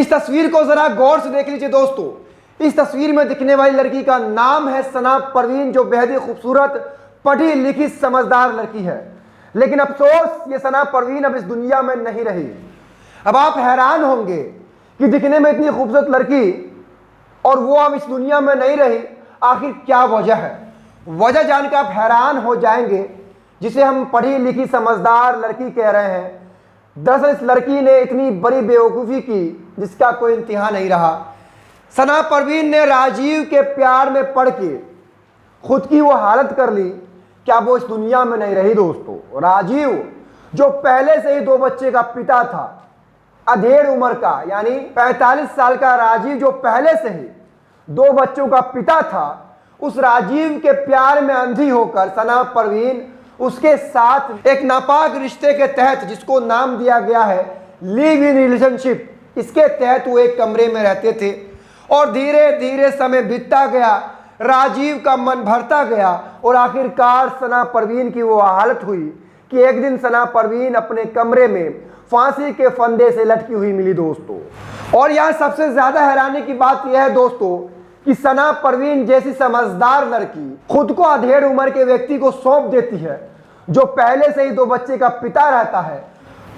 इस तस्वीर को जरा गौर से देख लीजिए दोस्तों। इस तस्वीर में दिखने वाली लड़की का नाम है सना परवीन, जो बेहद ही खूबसूरत, पढ़ी लिखी, समझदार लड़की है। लेकिन अफसोस ये सना परवीन अब इस दुनिया में नहीं रही। अब आप हैरान होंगे कि दिखने में इतनी खूबसूरत लड़की और वो अब इस दुनिया में नहीं रही, आखिर क्या वजह है? वजह जानकर आप हैरान हो जाएंगे, जिसे हम पढ़ी लिखी समझदार लड़की कह रहे हैं। दरअसल इस लड़की ने इतनी बड़ी बेवकूफ़ी की जिसका कोई इंतहा नहीं रहा। सना परवीन ने राजीव के प्यार में पड़ के खुद की वो हालत कर ली, क्या वो इस दुनिया में नहीं रही दोस्तों। राजीव जो पहले से ही 2 बच्चे का पिता था, अधेड़ उम्र का, यानी 45 साल का राजीव जो पहले से ही 2 बच्चों का पिता था, उस राजीव के प्यार में अंधी होकर सना परवीन उसके साथ एक नापाक रिश्ते के तहत, जिसको नाम दिया गया है लिव इन रिलेशनशिप, इसके तहत वो एक कमरे में रहते थे। और धीरे धीरे समय बीतता गया, राजीव का मन भरता गया और आखिरकार सना परवीन की वो हालत हुई कि एक दिन सना परवीन अपने कमरे में फांसी के फंदे से लटकी हुई मिली दोस्तों। और यहाँ सबसे ज्यादा हैरानी की बात यह है दोस्तों कि सना परवीन जैसी समझदार लड़की खुद को अधेड़ उम्र के व्यक्ति को सौंप देती है, जो पहले से ही 2 बच्चे का पिता रहता है।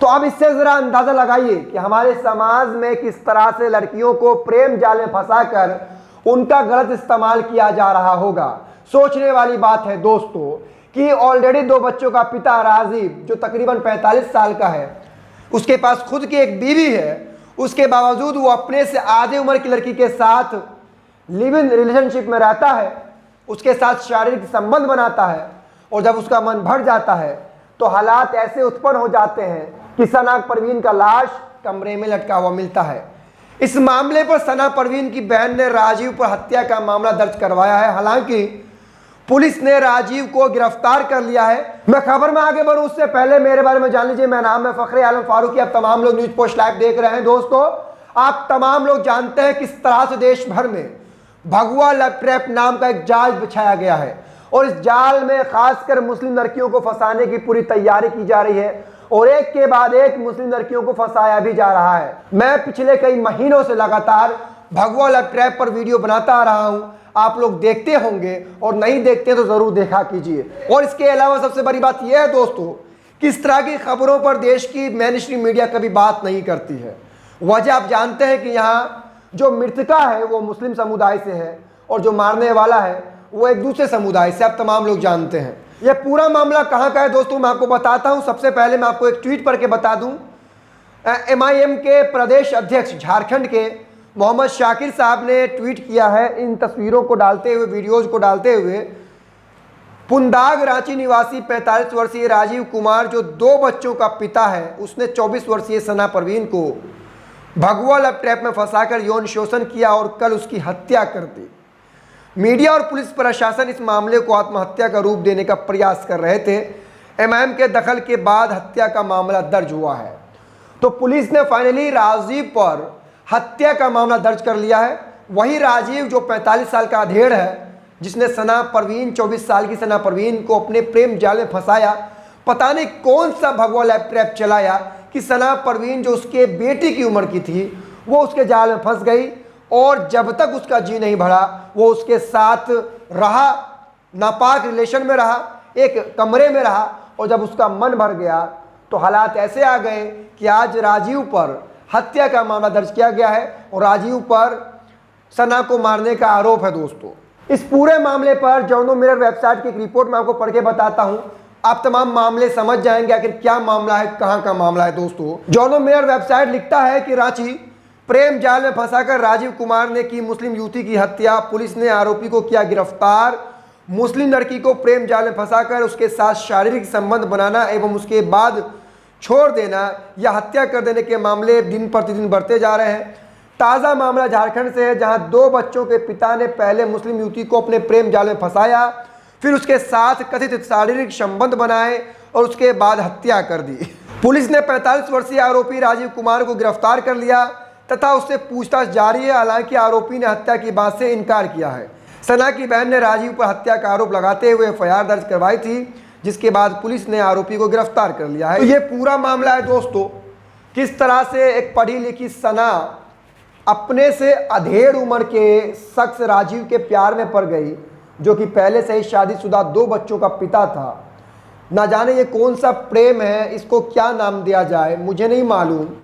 तो अब इससे जरा अंदाजा लगाइए कि हमारे समाज में किस तरह से लड़कियों को प्रेम जाल में फंसाकर उनका गलत इस्तेमाल किया जा रहा होगा। सोचने वाली बात है दोस्तों कि ऑलरेडी 2 बच्चों का पिता राजीव, जो तकरीबन 45 साल का है, उसके पास खुद की एक बीवी है, उसके बावजूद वो अपने से आधे उम्र की लड़की के साथ लिव इन रिलेशनशिप में रहता है, उसके साथ शारीरिक संबंध बनाता है। और जब उसका मन भर जाता है तो हालात ऐसे उत्पन्न हो जाते हैं कि सना परवीन का लाश कमरे में लटका हुआ मिलता है। इस मामले पर सना परवीन की बहन ने राजीव पर हत्या का मामला दर्ज करवाया है। हालांकि पुलिस ने राजीव को गिरफ्तार कर लिया है। मैं खबर में आगे बढ़ूं उससे पहले मेरे बारे में जान लीजिए। मेरा नाम है फखरे आलम फारूकी। आप तमाम लोग न्यूज पोस्ट लाइव देख रहे हैं दोस्तों। आप तमाम लोग जानते हैं किस तरह से देश भर में भगवा लव ट्रैप नाम का एक जाल बिछाया गया है और इस जाल में खासकर मुस्लिम लड़कियों को फंसाने की पूरी तैयारी की जा रही है और एक के बाद एक मुस्लिम लड़कियों को फंसाया भी जा रहा है। मैं पिछले कई महीनों से लगातार भगवा लव ट्रैप पर वीडियो बनाता आ रहा हूं। आप लोग देखते होंगे और नहीं देखते तो जरूर देखा कीजिए। और इसके अलावा सबसे बड़ी बात यह है दोस्तों, किस तरह की खबरों पर देश की मेन स्ट्रीम मीडिया कभी बात नहीं करती है। वजह आप जानते हैं कि यहाँ जो मृतका है वो मुस्लिम समुदाय से है और जो मारने वाला है वो एक दूसरे समुदाय से, आप तमाम लोग जानते हैं। यह पूरा मामला कहाँ का है दोस्तों, मैं आपको बताता हूँ। सबसे पहले मैं आपको एक ट्वीट पढ़ के बता दूँ। MIM के प्रदेश अध्यक्ष झारखंड के मोहम्मद शाकिर साहब ने ट्वीट किया है इन तस्वीरों को डालते हुए, वीडियोज़ को डालते हुए। पुंदाग रांची निवासी 45 वर्षीय राजीव कुमार, जो 2 बच्चों का पिता है, उसने 24 वर्षीय सना परवीन को भगवा लव ट्रैप में फंसाकर यौन शोषण किया और कल उसकी हत्या कर दी। मीडिया और पुलिस प्रशासन इस मामले को आत्महत्या का रूप देने का प्रयास कर रहे थे। MIM के दखल के बाद हत्या का मामला दर्ज हुआ है। तो पुलिस ने फाइनली राजीव पर हत्या का मामला दर्ज कर लिया है। वही राजीव जो 45 साल का अधेड़ है, जिसने सना परवीन, 24 साल की सना परवीन को अपने प्रेम जाल में फंसाया। पता नहीं कौन सा भगवा लव ट्रैप चलाया कि सना परवीन जो उसके बेटी की उम्र की थी वो उसके जाल में फंस गई और जब तक उसका जी नहीं भरा वो उसके साथ रहा, नापाक रिलेशन में रहा, एक कमरे में रहा। और जब उसका मन भर गया तो हालात ऐसे आ गए कि आज राजीव पर हत्या का मामला दर्ज किया गया है और राजीव पर सना को मारने का आरोप है दोस्तों। इस पूरे मामले पर जर्नल मिरर वेबसाइट की एक रिपोर्ट मैं आपको पढ़ के बताता हूं। आप तमाम मामले समझ जाएंगे आखिर क्या मामला है, कहां का मामला है दोस्तों। जर्नल मिरर वेबसाइट लिखता है कि रांची प्रेम जाल में फंसाकर राजीव कुमार ने की मुस्लिम युवती की हत्या। पुलिस ने आरोपी को किया गिरफ्तार। मुस्लिम लड़की को प्रेम जाल में फंसाकर उसके साथ शारीरिक संबंध बनाना एवं उसके बाद छोड़ देना या हत्या कर देने के मामले दिन प्रतिदिन बढ़ते जा रहे हैं। ताज़ा मामला झारखंड से है, जहां 2 बच्चों के पिता ने पहले मुस्लिम युवती को अपने प्रेम जाल में फंसाया, फिर उसके साथ कथित शारीरिक संबंध बनाए और उसके बाद हत्या कर दी। पुलिस ने 45 वर्षीय आरोपी राजीव कुमार को गिरफ्तार कर लिया तथा उससे पूछताछ जारी है। हालांकि आरोपी ने हत्या की बात से इनकार किया है। सना की बहन ने राजीव पर हत्या का आरोप लगाते हुए FIR दर्ज करवाई थी, जिसके बाद पुलिस ने आरोपी को गिरफ्तार कर लिया है। तो ये पूरा मामला है दोस्तों, किस तरह से एक पढ़ी लिखी सना अपने से अधेड़ उम्र के शख्स राजीव के प्यार में पड़ गई, जो कि पहले से ही शादीशुदा 2 बच्चों का पिता था। ना जाने ये कौन सा प्रेम है, इसको क्या नाम दिया जाए, मुझे नहीं मालूम।